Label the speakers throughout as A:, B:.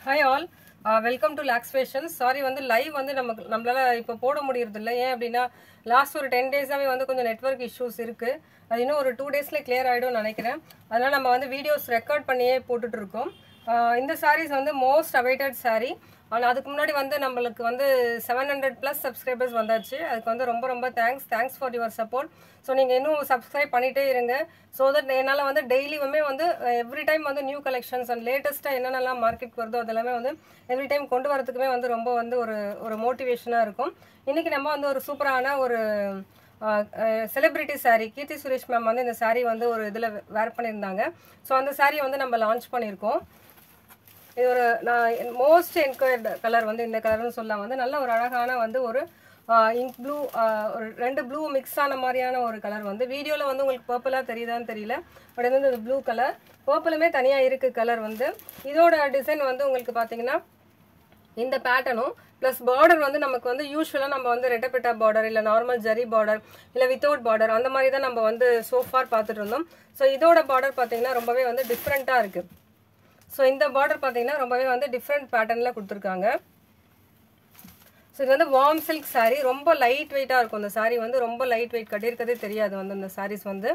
A: Hi all, welcome to Lax Fashions. Sorry வந்து live வந்து நம்மளால இப்போ போட முடியறது இல்ல. ஏன் அப்படினா லாஸ்ட் ஒரு 10 டேஸாவே வந்து கொஞ்சம் நெட்வொர்க் இஷ்யூஸ் இருக்கு. அது இன்னும் ஒரு 2 டேஸ்ல கிளியர் ஆயிடும்னு நினைக்கிறேன். அதனால நம்ம வந்து வீடியோஸ் ரெக்கார்ட் பண்ணியே போட்டுட்டு இருக்கோம். இந்த sarees வந்து மோஸ்ட் அவைட்டட் saree. ஆனா அதுக்கு முன்னாடி வந்து நம்மளுக்கு வந்து 700+ சப்ஸ்கிரைபர்ஸ் வந்தாச்சு. அதுக்கு வந்து ரொம்ப thanks for your support. So நீங்கள் இன்னும் சப்ஸ்கிரைப் பண்ணிகிட்டே இருங்க. ஸோ தட் என்னால் வந்து டெய்லியுமே வந்து எவ்ரி டைம் வந்து நியூ கலெக்ஷன்ஸ் அண்ட் லேட்டஸ்ட்டாக என்னென்னலாம் மார்க்கெட் வருதோ அதெல்லாமே வந்து எவ்ரி டைம் கொண்டு வரதுக்குமே வந்து ரொம்ப வந்து ஒரு மோட்டிவேஷனாக இருக்கும். இன்றைக்கி நம்ம வந்து ஒரு சூப்பரான ஒரு celebrity saree Keerthy Suresh ma'am வந்து இந்த saree வந்து ஒரு இதில் வேர் பண்ணியிருந்தாங்க. ஸோ அந்த saree வந்து நம்ம லான்ச் பண்ணியிருக்கோம். இது ஒரு நான் மோஸ்ட் என்கொயர்டு கலர் வந்து இந்த கலர்னு சொல்லலாம். வந்து நல்ல ஒரு அழகான வந்து ஒரு இங்க் ப்ளூ, ஒரு 2 ப்ளூ மிக்ஸ் ஆன மாதிரியான ஒரு கலர் வந்து வீடியோவில் வந்து உங்களுக்கு பர்பிளாக தெரியுதான்னு தெரியல. பட் இது வந்து ப்ளூ கலர், பர்பிளுமே தனியாக இருக்குது கலர் வந்து. இதோட டிசைன் வந்து உங்களுக்கு பார்த்தீங்கன்னா இந்த பேட்டர்னும் ப்ளஸ் பார்டர் வந்து நமக்கு வந்து யூஸ்வலாக நம்ம வந்து ரெட்டப்பெட்டா பார்டர் இல்லை நார்மல் ஜரி பார்டர் இல்லை வித்தவுட் பார்டர் அந்த மாதிரி தான் நம்ம வந்து சோஃபார் பார்த்துட்டு இருந்தோம். ஸோ இதோட பார்டர் பார்த்தீங்கன்னா ரொம்பவே வந்து டிஃப்ரெண்ட்டாக இருக்குது. ஸோ இந்த பார்டர் பார்த்தீங்கன்னா ரொம்பவே வந்து டிஃப்ரெண்ட் பேட்டர்னில் கொடுத்துருக்காங்க. ஸோ இது வந்து வார்ம் சில்க் saree, ரொம்ப லைட் வெயிட்டாக இருக்கும். இந்த saree வந்து ரொம்ப லைட் வெயிட், கட்டியிருக்கதே தெரியாது வந்து இந்த sarees வந்து.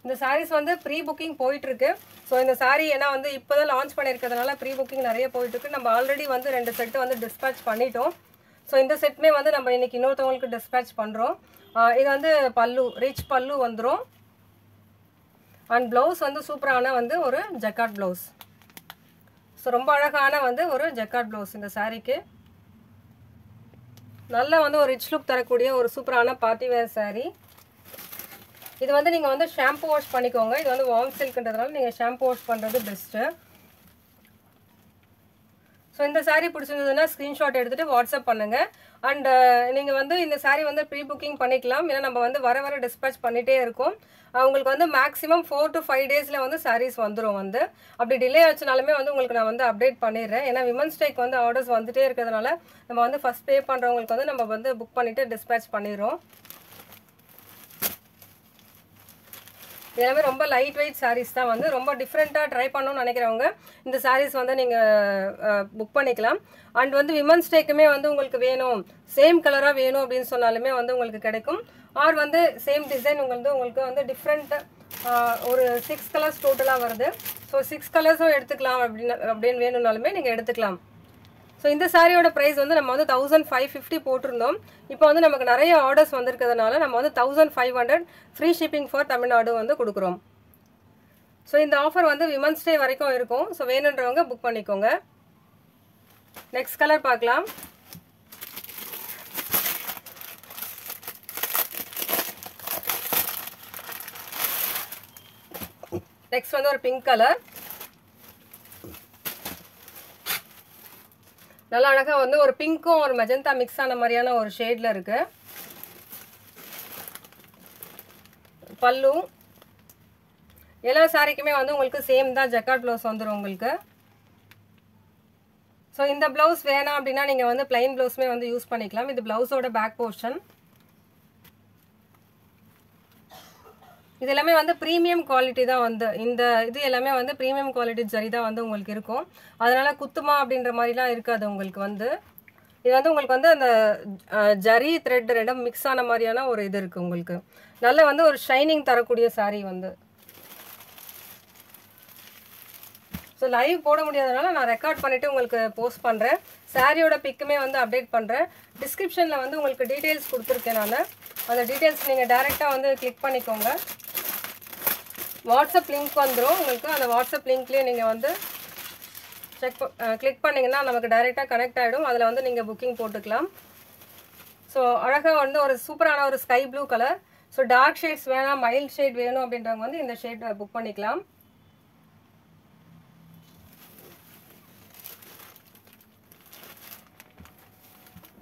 A: இந்த sarees வந்து ப்ரீ புக்கிங் போயிட்டுருக்கு. ஸோ இந்த saree ஏன்னா வந்து இப்போ தான் லான்ச் பண்ணியிருக்கிறதுனால ப்ரீ புக்கிங் நிறைய போயிட்டுருக்கு. நம்ம ஆல்ரெடி வந்து 2 செட்டு வந்து டிஸ்பேச் பண்ணிட்டோம். ஸோ இந்த செட்டுமே வந்து நம்ம இன்னைக்கு இன்னொருத்தவங்களுக்கு டிஸ்பேச் பண்ணுறோம். இது வந்து பல்லு, ரிச் பல்லு வந்துடும். அண்ட் ப்ளவுஸ் வந்து சூப்பரான வந்து ஒரு ஜக்கார்ட் ப்ளவுஸ். ஸோ ரொம்ப அழகான வந்து ஒரு ஜக்கார்ட் ப்ளவுஸ் இந்த சாரீக்கு. நல்ல வந்து ஒரு ரிச் லுக் தரக்கூடிய ஒரு சூப்பரான பார்ட்டி வேர் saree. இது வந்து நீங்கள் வந்து ஷாம்பு வாஷ் பண்ணிக்கோங்க. இது வந்து வார்ம் சில்க்ன்றதுனால நீங்கள் ஷாம்பு வாஷ் பண்ணுறது பெஸ்ட்டு. ஸோ இந்த saree பிடிச்சிருந்ததுன்னா ஸ்க்ரீன்ஷாட் எடுத்துகிட்டு வாட்ஸ்அப் பண்ணுங்கள். அண்ட் நீங்கள் வந்து இந்த saree வந்து ப்ரீ புக்கிங் பண்ணிக்கலாம். ஏன்னா நம்ம வந்து வர டிஸ்பேச் பண்ணிகிட்டே இருக்கோம். உங்களுக்கு வந்து மேக்ஸிமம் 4 to 5 டேஸில் வந்து sarees வந்துடும். வந்து அப்படி டிலே ஆச்சுனாலுமே வந்து உங்களுக்கு நான் வந்து அப்டேட் பண்ணிடுறேன். ஏன்னா விமன்ஸ் டேக்கு வந்து ஆர்டர்ஸ் வந்துகிட்டே இருக்கிறதுனால நம்ம வந்து ஃபஸ்ட் பே பண்ணுறவங்களுக்கு வந்து நம்ம வந்து புக் பண்ணிவிட்டு டிஸ்பேச் பண்ணிடுறோம். எல்லாமே ரொம்ப லைட் வெயிட் sarees தான். வந்து ரொம்ப டிஃப்ரெண்ட்டாக ட்ரை பண்ணணும்னு நினைக்கிறவங்க இந்த sarees வந்து நீங்கள் புக் பண்ணிக்கலாம். அண்ட் வந்து விமன்ஸ் டேக்குமே வந்து உங்களுக்கு வேணும், சேம் கலராக வேணும் அப்படின்னு சொன்னாலுமே வந்து உங்களுக்கு கிடைக்கும். ஆர் வந்து சேம் டிசைன் உங்களுக்கு வந்து டிஃப்ரெண்ட் ஒரு 6 கலர்ஸ் டோட்டலாக வருது. ஸோ 6 கலர்ஸும் எடுத்துக்கலாம் அப்படின்னு வேணும்னாலுமே நீங்கள் எடுத்துக்கலாம். ஸோ இந்த சாரியோட ப்ரைஸ் வந்து நம்ம வந்து 1550 போட்டிருந்தோம். இப்போ வந்து நமக்கு நிறைய ஆர்டர்ஸ் வந்திருக்கிறதுனால நம்ம வந்து 1500 ஃப்ரீ ஷிப்பிங் ஃபார் தமிழ்நாடு வந்து கொடுக்குறோம். ஸோ இந்த ஆஃபர் வந்து விமன்ஸ் டே வரைக்கும் இருக்கும். ஸோ வேணுன்றவங்க புக் பண்ணிக்கோங்க. நெக்ஸ்ட் கலர் பார்க்கலாம். நெக்ஸ்ட் வந்து ஒரு பிங்க் கலர். நல்லா அழகாக வந்து ஒரு பிங்க்கும் ஒரு மெஜந்தா மிக்ஸ் ஆன மாதிரியான ஒரு ஷேடில் இருக்கு. பல்லு எல்லா சாரிக்குமே வந்து உங்களுக்கு சேம் தான், ஜக்கார்ட் ப்ளவுஸ் வந்துடும் உங்களுக்கு. ஸோ இந்த ப்ளவுஸ் வேணாம் அப்படின்னா நீங்கள் வந்து பிளைன் ப்ளவுஸுமே வந்து யூஸ் பண்ணிக்கலாம். இது ப்ளவுஸோட பேக் போர்ஷன். இது எல்லாமே வந்து ப்ரீமியம் குவாலிட்டி தான். வந்து இந்த இது எல்லாமே வந்து ப்ரீமியம் குவாலிட்டி ஜரி தான் வந்து உங்களுக்கு இருக்கும். அதனால குத்துமா அப்படின்ற மாதிரிலாம் இருக்காது உங்களுக்கு. வந்து இது வந்து உங்களுக்கு வந்து அந்த ஜரி த்ரெட் ரெண்டும் மிக்ஸ் ஆன மாதிரியான ஒரு இது இருக்குது உங்களுக்கு. நல்ல வந்து ஒரு ஷைனிங் தரக்கூடிய saree வந்து. ஸோ லைவ் போட முடியாதனால நான் ரெக்கார்ட் பண்ணிவிட்டு உங்களுக்கு போஸ்ட் பண்ணுறேன். சாரியோட பிக்குமே வந்து அப்டேட் பண்ணுறேன். டிஸ்கிரிப்ஷனில் வந்து உங்களுக்கு டீட்டெயில்ஸ் கொடுத்துருக்கேன் நான். அந்த டீட்டெயில்ஸ் நீங்கள் டைரெக்டாக வந்து கிளிக் பண்ணிக்கோங்க. வாட்ஸ்அப் லிங்க் வந்துடும் உங்களுக்கு. அந்த வாட்ஸ்அப் லிங்க்லேயே நீங்கள் வந்து கிளிக் பண்ணிங்கன்னா நமக்கு டைரெக்டாக கனெக்ட் ஆகிடும். அதில் வந்து நீங்கள் புக்கிங் போட்டுக்கலாம். ஸோ அழகாக வந்து ஒரு சூப்பரான ஒரு sky blue colour. So dark shades வேணாம், மைல்ட் ஷேட் வேணும் அப்படின்றவங்க வந்து இந்த ஷேட் புக் பண்ணிக்கலாம்.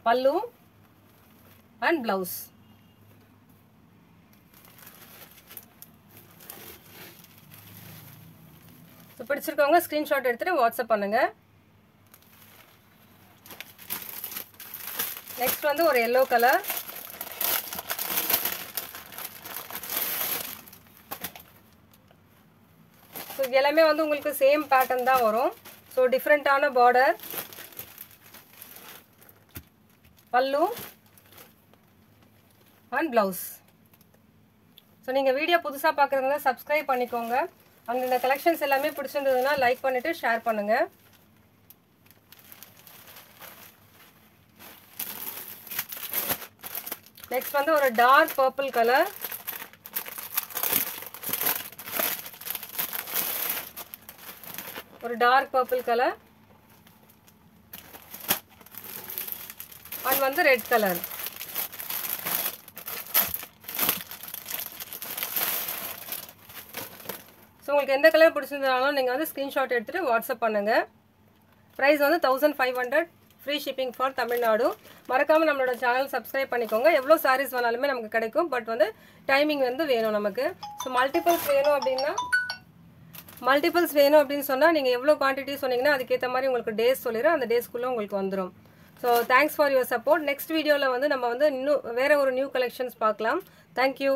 A: Pallu and blouse. ஸோ பிடிச்சிருக்கவங்க ஸ்க்ரீன்ஷாட் எடுத்துகிட்டு வாட்ஸ்அப் பண்ணுங்கள். நெக்ஸ்ட் வந்து ஒரு எல்லோ கலர். ஸோ இது எல்லாமே வந்து உங்களுக்கு சேம் பேட்டர்ன் தான் வரும். ஸோ டிஃப்ரெண்ட்டான பார்டர், பல்லு அண்ட் ப்ளவுஸ். ஸோ நீங்கள் வீடியோ புதுசாக பார்க்குறதுனா சப்ஸ்கிரைப் பண்ணிக்கோங்க. அண்ட் இந்த கலெக்ஷன்ஸ் எல்லாமே பிடிச்சிருந்ததுன்னா லைக் பண்ணிவிட்டு ஷேர் பண்ணுங்கள். நெக்ஸ்ட் வந்து ஒரு டார்க் பர்பிள் கலர், ஒரு டார்க் பர்பிள் கலர் அண்ட் வந்து ரெட் கலர். ஸோ உங்களுக்கு எந்த கலர் பிடிச்சிருந்தாலும் நீங்கள் வந்து ஸ்க்ரீன்ஷாட் எடுத்துகிட்டு வாட்ஸ்அப் பண்ணுங்கள். ப்ரைஸ் வந்து 1500, ஃப்ரீ ஷிப்பிங் ஃபார் தமிழ்நாடு. மறக்காமல் நம்மளோட சேனல் சப்ஸ்கிரைப் பண்ணிக்கோங்க. எவ்வளோ சாரீஸ் வேணாலுமே நமக்கு கிடைக்கும். பட் வந்து டைமிங் வந்து வேணும் நமக்கு. ஸோ மல்டிபிள்ஸ் வேணும் அப்படின்னு சொன்னால் நீங்கள் எவ்வளோ குவான்டிட்டி சொன்னீங்கன்னா அதுக்கேற்ற மாதிரி உங்களுக்கு டேஸ் சொல்லிடுறேன். அந்த டேஸ்க்குள்ளே உங்களுக்கு வந்துடும். So thanks for your support. Next வீடியோவில் வந்து நம்ம வந்து இன்னும் வேறு ஒரு நியூ கலெக்ஷன்ஸ் பார்க்கலாம். தேங்க்யூ.